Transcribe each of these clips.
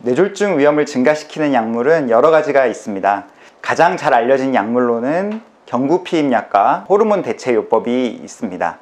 뇌졸중 위험을 증가시키는 약물은 여러 가지가 있습니다. 가장 잘 알려진 약물로는 경구피임약과 호르몬 대체요법이 있습니다.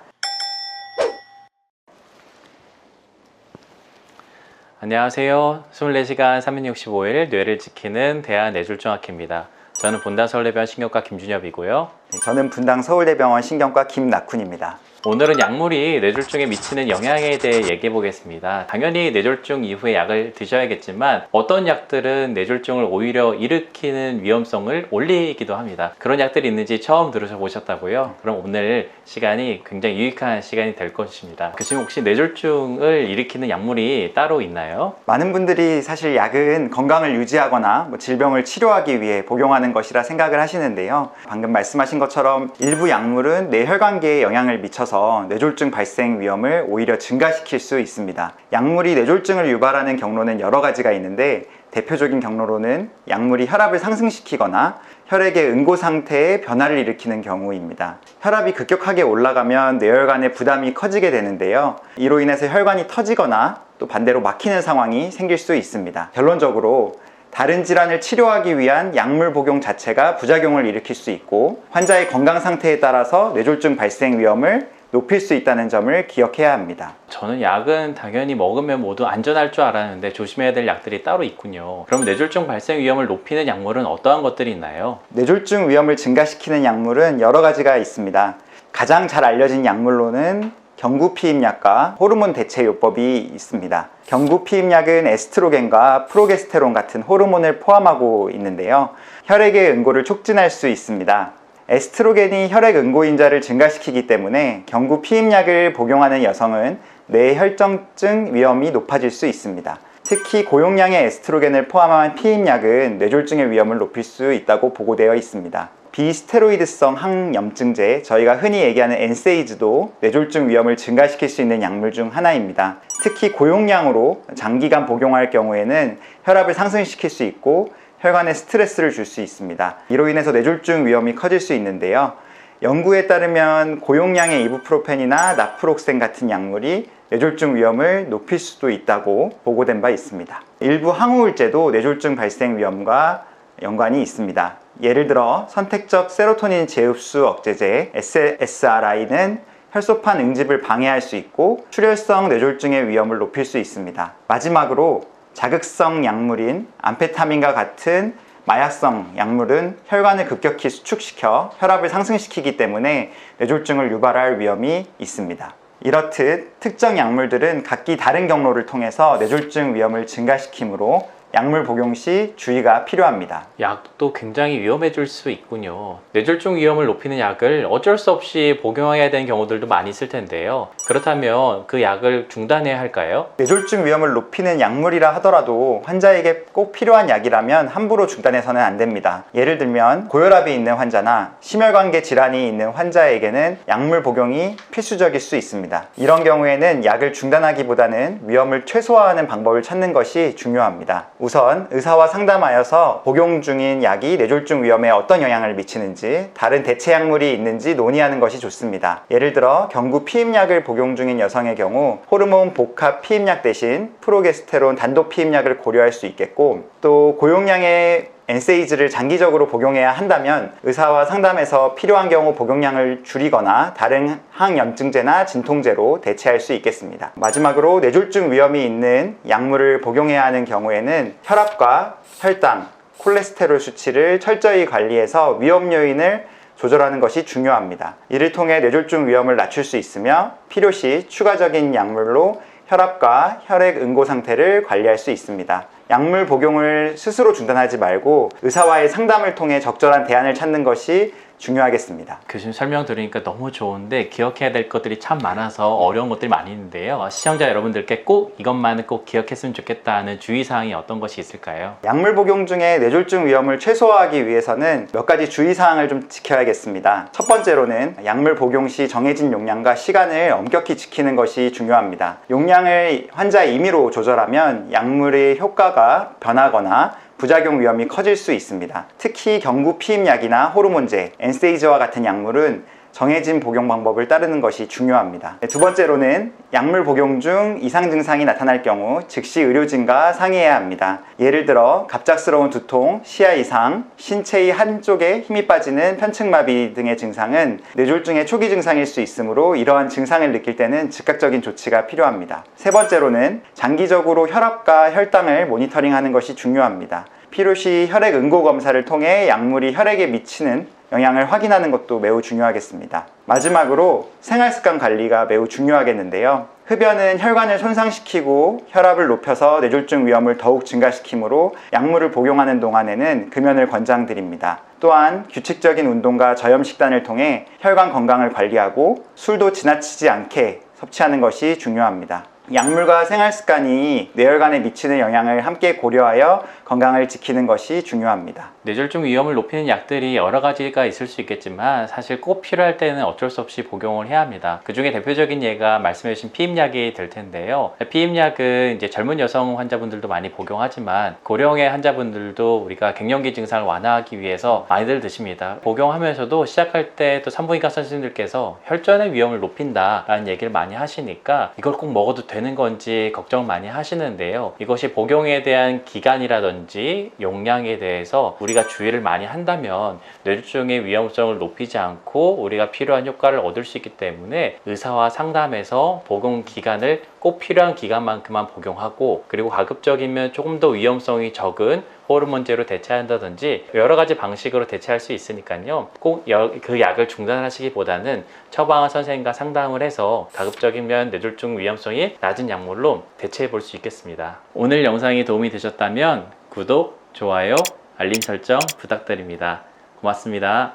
안녕하세요. 24시간 365일 뇌를 지키는 대한뇌졸중학회입니다. 저는 분당 서울대병원 신경과 김준엽이고요. 저는 분당 서울대병원 신경과 김낙훈입니다. 오늘은 약물이 뇌졸중에 미치는 영향에 대해 얘기해 보겠습니다. 당연히 뇌졸중 이후에 약을 드셔야겠지만 어떤 약들은 뇌졸중을 오히려 일으키는 위험성을 올리기도 합니다. 그런 약들이 있는지 처음 들으셔보셨다고요? 그럼 오늘 시간이 굉장히 유익한 시간이 될 것입니다. 교수님, 혹시 뇌졸중을 일으키는 약물이 따로 있나요? 많은 분들이 사실 약은 건강을 유지하거나 질병을 치료하기 위해 복용하는 것이라 생각을 하시는데요. 방금 말씀하신 것처럼 일부 약물은 뇌혈관계에 영향을 미쳐서 뇌졸중 발생 위험을 오히려 증가시킬 수 있습니다. 약물이 뇌졸중을 유발하는 경로는 여러 가지가 있는데, 대표적인 경로로는 약물이 혈압을 상승시키거나 혈액의 응고 상태에 변화를 일으키는 경우입니다. 혈압이 급격하게 올라가면 뇌혈관의 부담이 커지게 되는데요. 이로 인해서 혈관이 터지거나 또 반대로 막히는 상황이 생길 수 있습니다. 결론적으로 다른 질환을 치료하기 위한 약물 복용 자체가 부작용을 일으킬 수 있고, 환자의 건강 상태에 따라서 뇌졸중 발생 위험을 높일 수 있다는 점을 기억해야 합니다. 저는 약은 당연히 먹으면 모두 안전할 줄 알았는데 조심해야 될 약들이 따로 있군요. 그럼 뇌졸중 발생 위험을 높이는 약물은 어떠한 것들이 있나요? 뇌졸중 위험을 증가시키는 약물은 여러 가지가 있습니다. 가장 잘 알려진 약물로는 경구피임약과 호르몬 대체요법이 있습니다. 경구피임약은 에스트로겐과 프로게스테론 같은 호르몬을 포함하고 있는데요. 혈액의 응고를 촉진할 수 있습니다. 에스트로겐이 혈액 응고인자를 증가시키기 때문에 경구피임약을 복용하는 여성은 뇌혈전증 위험이 높아질 수 있습니다. 특히 고용량의 에스트로겐을 포함한 피임약은 뇌졸중의 위험을 높일 수 있다고 보고되어 있습니다. 비스테로이드성 항염증제, 저희가 흔히 얘기하는 엔세이즈도 뇌졸중 위험을 증가시킬 수 있는 약물 중 하나입니다. 특히 고용량으로 장기간 복용할 경우에는 혈압을 상승시킬 수 있고 혈관에 스트레스를 줄 수 있습니다. 이로 인해서 뇌졸중 위험이 커질 수 있는데요. 연구에 따르면 고용량의 이부프로펜이나 나프록센 같은 약물이 뇌졸중 위험을 높일 수도 있다고 보고된 바 있습니다. 일부 항우울제도 뇌졸중 발생 위험과 연관이 있습니다. 예를 들어 선택적 세로토닌 재흡수 억제제 SSRI는 혈소판 응집을 방해할 수 있고 출혈성 뇌졸중의 위험을 높일 수 있습니다. 마지막으로 자극성 약물인 암페타민과 같은 마약성 약물은 혈관을 급격히 수축시켜 혈압을 상승시키기 때문에 뇌졸중을 유발할 위험이 있습니다. 이렇듯 특정 약물들은 각기 다른 경로를 통해서 뇌졸중 위험을 증가시키므로 약물 복용 시 주의가 필요합니다. 약도 굉장히 위험해질 수 있군요. 뇌졸중 위험을 높이는 약을 어쩔 수 없이 복용해야 되는 경우들도 많이 있을 텐데요. 그렇다면 그 약을 중단해야 할까요? 뇌졸중 위험을 높이는 약물이라 하더라도 환자에게 꼭 필요한 약이라면 함부로 중단해서는 안 됩니다. 예를 들면 고혈압이 있는 환자나 심혈관계 질환이 있는 환자에게는 약물 복용이 필수적일 수 있습니다. 이런 경우에는 약을 중단하기보다는 위험을 최소화하는 방법을 찾는 것이 중요합니다. 우선 의사와 상담하여서 복용 중인 약이 뇌졸중 위험에 어떤 영향을 미치는지, 다른 대체 약물이 있는지 논의하는 것이 좋습니다. 예를 들어 경구 피임약을 복용 중인 여성의 경우 호르몬 복합 피임약 대신 프로게스테론 단독 피임약을 고려할 수 있겠고, 또 고용량의 엔세이즈를 장기적으로 복용해야 한다면 의사와 상담해서 필요한 경우 복용량을 줄이거나 다른 항염증제나 진통제로 대체할 수 있겠습니다. 마지막으로 뇌졸중 위험이 있는 약물을 복용해야 하는 경우에는 혈압과 혈당, 콜레스테롤 수치를 철저히 관리해서 위험 요인을 조절하는 것이 중요합니다. 이를 통해 뇌졸중 위험을 낮출 수 있으며 필요시 추가적인 약물로 혈압과 혈액 응고 상태를 관리할 수 있습니다. 약물 복용을 스스로 중단하지 말고 의사와의 상담을 통해 적절한 대안을 찾는 것이 중요하겠습니다. 교수님 설명 들으니까 너무 좋은데 기억해야 될 것들이 참 많아서 어려운 것들이 많이 있는데요. 시청자 여러분들께 꼭 이것만은 꼭 기억했으면 좋겠다는 주의사항이 어떤 것이 있을까요? 약물 복용 중에 뇌졸중 위험을 최소화하기 위해서는 몇 가지 주의사항을 좀 지켜야겠습니다. 첫 번째로는 약물 복용 시 정해진 용량과 시간을 엄격히 지키는 것이 중요합니다. 용량을 환자의 임의로 조절하면 약물의 효과가 변하거나 부작용 위험이 커질 수 있습니다. 특히 경구 피임약이나 호르몬제, 엔세이즈와 같은 약물은 정해진 복용 방법을 따르는 것이 중요합니다. 두 번째로는 약물 복용 중 이상 증상이 나타날 경우 즉시 의료진과 상의해야 합니다. 예를 들어 갑작스러운 두통, 시야 이상, 신체의 한쪽에 힘이 빠지는 편측마비 등의 증상은 뇌졸중의 초기 증상일 수 있으므로 이러한 증상을 느낄 때는 즉각적인 조치가 필요합니다. 세 번째로는 장기적으로 혈압과 혈당을 모니터링하는 것이 중요합니다. 필요시 혈액 응고 검사를 통해 약물이 혈액에 미치는 영향을 확인하는 것도 매우 중요하겠습니다. 마지막으로 생활습관 관리가 매우 중요하겠는데요. 흡연은 혈관을 손상시키고 혈압을 높여서 뇌졸중 위험을 더욱 증가시키므로 약물을 복용하는 동안에는 금연을 권장드립니다. 또한 규칙적인 운동과 저염 식단을 통해 혈관 건강을 관리하고 술도 지나치지 않게 섭취하는 것이 중요합니다. 약물과 생활습관이 뇌혈관에 미치는 영향을 함께 고려하여 건강을 지키는 것이 중요합니다. 뇌졸중 위험을 높이는 약들이 여러 가지가 있을 수 있겠지만 사실 꼭 필요할 때는 어쩔 수 없이 복용을 해야 합니다. 그 중에 대표적인 예가 말씀해주신 피임약이 될 텐데요. 피임약은 이제 젊은 여성 환자분들도 많이 복용하지만 고령의 환자분들도 우리가 갱년기 증상을 완화하기 위해서 많이들 드십니다. 복용하면서도 시작할 때 또 산부인과 선생님들께서 혈전의 위험을 높인다라는 얘기를 많이 하시니까 이걸 꼭 먹어도 되는 건지 걱정을 많이 하시는데요. 이것이 복용에 대한 기간이라든지 용량에 대해서 우리가 주의를 많이 한다면 뇌졸중의 위험성을 높이지 않고 우리가 필요한 효과를 얻을 수 있기 때문에 의사와 상담해서 복용 기간을 꼭 필요한 기간만큼만 복용하고, 그리고 가급적이면 조금 더 위험성이 적은 호르몬제로 대체한다든지 여러 가지 방식으로 대체할 수 있으니까요. 꼭 그 약을 중단하시기보다는 처방한 선생님과 상담을 해서 가급적이면 뇌졸중 위험성이 낮은 약물로 대체해 볼 수 있겠습니다. 오늘 영상이 도움이 되셨다면 구독, 좋아요, 알림 설정 부탁드립니다. 고맙습니다.